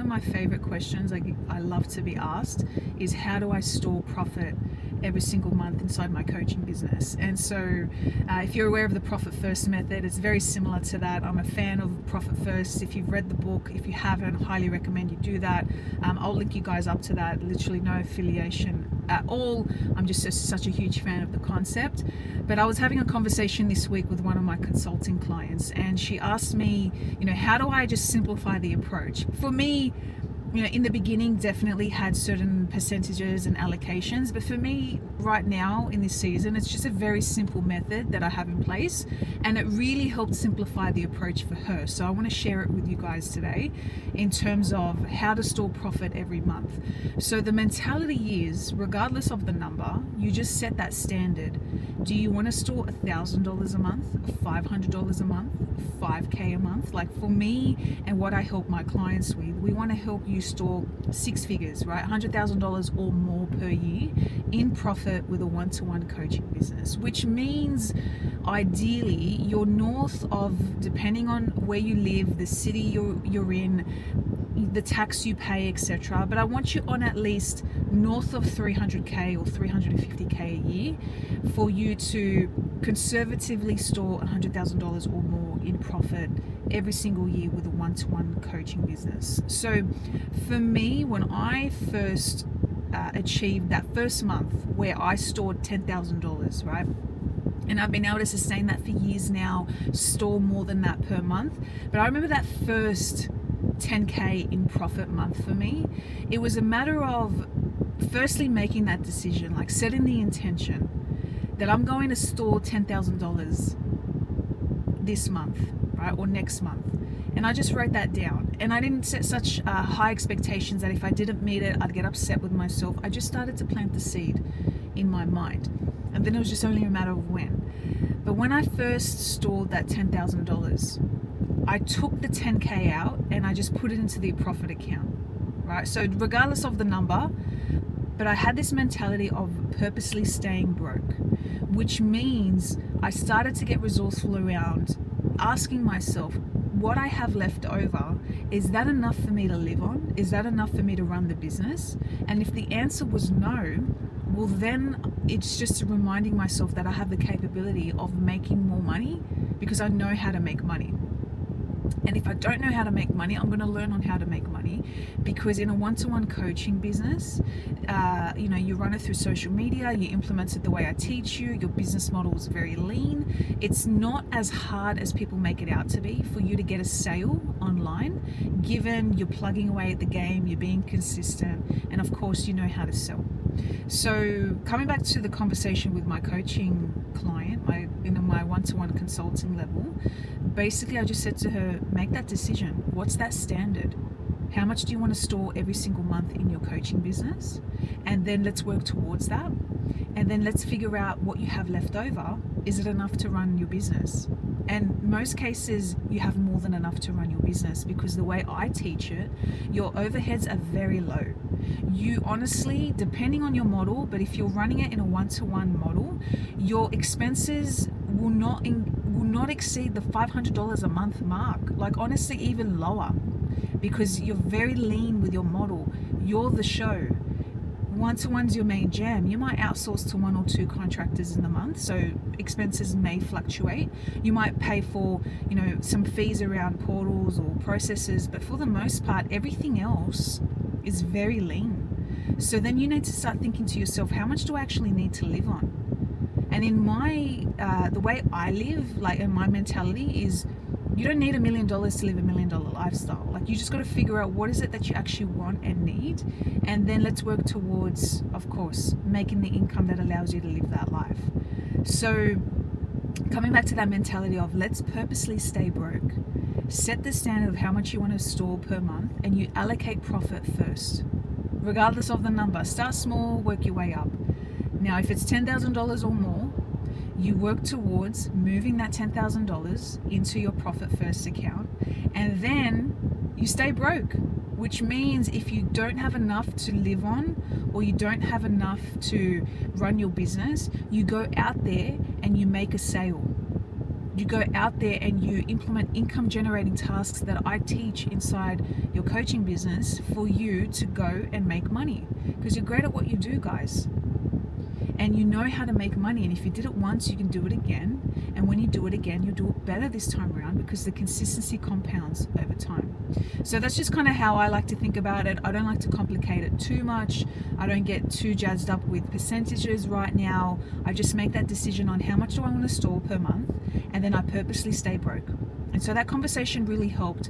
of my favorite questions I love to be asked is, how do I store profit every single month inside my coaching business? And so if you're aware of the Profit First method, it's very similar to that. I'm a fan of Profit First. If you've read the book, if you haven't, highly recommend you do that. I'll link you guys up to that. Literally no affiliation at all. I'm just such a huge fan of the concept. But I was having a conversation this week with one of my consulting clients, and she asked me, how do I just simplify the approach? For me, in the beginning, definitely had certain percentages and allocations, but for me right now in this season, it's just a very simple method that I have in place, and it really helped simplify the approach for her. So I want to share it with you guys today in terms of how to store profit every month. So the mentality is, regardless of the number, you just set that standard. Do you want to store $1,000 a month, $500 a month, $5K a month? Like for me and what I help my clients with, we want to help you store six figures, right? $100,000 or more per year in profit with a one-to-one coaching business, which means ideally you're north of, depending on where you live, the city you're in, the tax you pay, etc. But I want you on at least north of 300K or 350K a year for you to conservatively store $100,000 or more in profit every single year with a one-to-one coaching business. So for me, when I first achieved that first month where I stored $10,000, right? And I've been able to sustain that for years now, store more than that per month. But I remember that first 10K in profit month for me, it was a matter of firstly making that decision, like setting the intention that I'm going to store $10,000 this month, right, or next month. And I just wrote that down, and I didn't set such high expectations that if I didn't meet it, I'd get upset with myself. I just started to plant the seed in my mind, and then it was just only a matter of when. But when I first stored that $10,000, I took the 10K out and I just put it into the profit account, right? So regardless of the number, but I had this mentality of purposely staying broke, which means I started to get resourceful around asking myself, what I have left over, is that enough for me to live on? Is that enough for me to run the business? And if the answer was no, well then it's just reminding myself that I have the capability of making more money because I know how to make money. And if I don't know how to make money, I'm going to learn on how to make money, because in a one-to-one coaching business, you run it through social media, you implement it the way I teach you, your business model is very lean. It's not as hard as people make it out to be for you to get a sale online, given you're plugging away at the game, you're being consistent, and of course you know how to sell. So coming back to the conversation with my coaching client, my one-to-one consulting level, basically I just said to her, make that decision. What's that standard? How much do you want to store every single month in your coaching business? And then let's work towards that. And then let's figure out what you have left over. Is it enough to run your business? And most cases you have more than enough to run your business, because the way I teach it, your overheads are very low. You honestly, depending on your model, but if you're running it in a one-to-one model, your expenses will not exceed the $500 a month mark. Like honestly, even lower, because you're very lean with your model. You're the show. One-to-one's your main jam. You might outsource to one or two contractors in the month, so expenses may fluctuate. You might pay for, some fees around portals or processes, but for the most part, everything else is very lean. So then you need to start thinking to yourself, how much do I actually need to live on? And in the way I live, and my mentality is, you don't need $1 million to live $1 million lifestyle. Like you just got to figure out what is it that you actually want and need, and then let's work towards, of course, making the income that allows you to live that life. So coming back to that mentality of let's purposely stay broke, set the standard of how much you want to store per month, and you allocate profit first, regardless of the number. Start small, work your way up. Now, if it's $10,000 or more, you work towards moving that $10,000 into your profit first account, and then you stay broke, which means if you don't have enough to live on, or you don't have enough to run your business, you go out there and you make a sale. You go out there and you implement income generating tasks that I teach inside your coaching business for you to go and make money, because you're great at what you do, guys. And you know how to make money, and if you did it once, you can do it again, and when you do it again, you'll do it better this time around, because the consistency compounds over time. So that's just kind of how I like to think about it. I don't like to complicate it too much. I don't get too jazzed up with percentages right now. I just make that decision on how much do I want to store per month, and then I purposely stay broke. And so that conversation really helped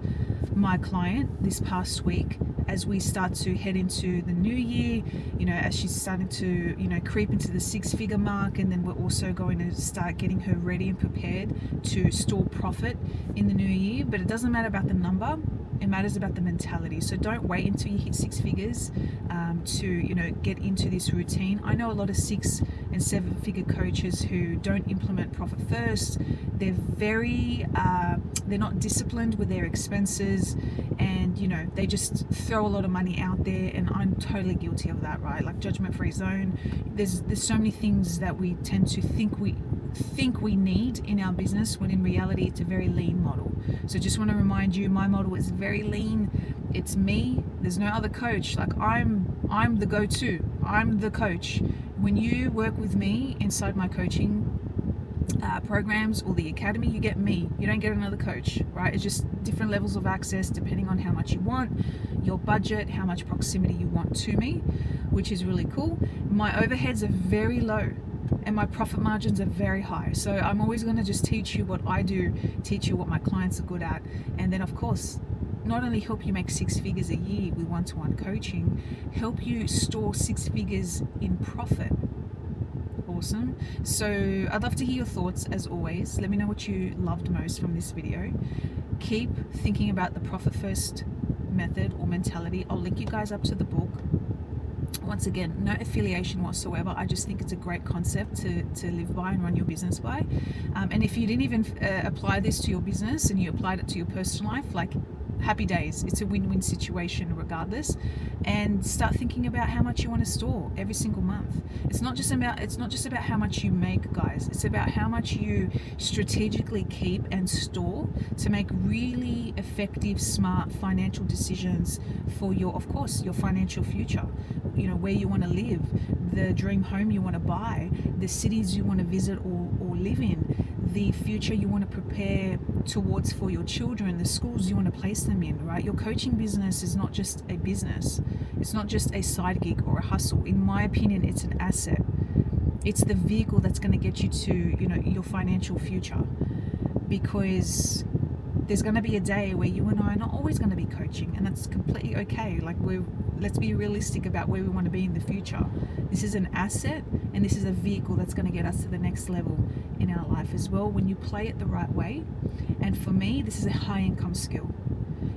my client this past week as we start to head into the new year, as she's starting to, creep into the 6-figure mark. And then we're also going to start getting her ready and prepared to store profit in the new year. But it doesn't matter about the number, it matters about the mentality. So don't wait until you hit 6 figures to get into this routine. I know a lot of 6 and 7-figure coaches who don't implement profit first. They're they're not disciplined with their expenses, and they just throw a lot of money out there. And I'm totally guilty of that, right? Like judgment-free zone. There's so many things that we tend to think we need in our business, when in reality it's a very lean model. So just want to remind you, my model is very lean. It's me. There's no other coach. Like I'm the go-to. I'm the coach. When you work with me inside my coaching programs or the academy, you get me. You don't get another coach, right? It's just different levels of access depending on how much you want, your budget, how much proximity you want to me, which is really cool. My overheads are very low and my profit margins are very high. So I'm always going to just teach you what I do, teach you what my clients are good at, and then of course not only help you make 6 figures a year with one-to-one coaching, help you store 6 figures in profit. Awesome. So I'd love to hear your thoughts as always. Let me know what you loved most from this video. Keep thinking about the profit first method or mentality. I'll link you guys up to the book. Once again, no affiliation whatsoever. I just think it's a great concept to live by and run your business by. And if you didn't even apply this to your business and you applied it to your personal life, like, happy days. It's a win-win situation regardless. And start thinking about how much you want to store every single month. It's not just about how much you make, guys. It's about how much you strategically keep and store to make really effective, smart financial decisions for your financial future. Where you want to live, the dream home you want to buy, the cities you want to visit or live in, the future you want to prepare towards for your children, the schools you want to place them in, right? Your coaching business is not just a business. It's not just a side gig or a hustle. In my opinion, it's an asset. It's the vehicle that's going to get you to, your financial future. Because there's going to be a day where you and I are not always going to be coaching, and that's completely okay. Like, let's be realistic about where we want to be in the future. This is an asset, and this is a vehicle that's going to get us to the next level in our life as well, when you play it the right way. And for me, this is a high income skill.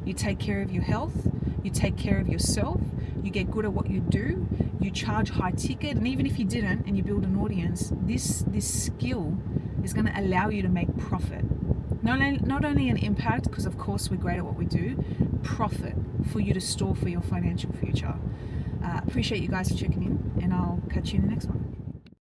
You take care of your health, you take care of yourself, you get good at what you do, you charge high ticket, and even if you didn't and you build an audience, this skill is going to allow you to make profit. Not only an impact, because of course we're great at what we do, profit for you to store for your financial future. Appreciate you guys for checking in, and I'll catch you in the next one.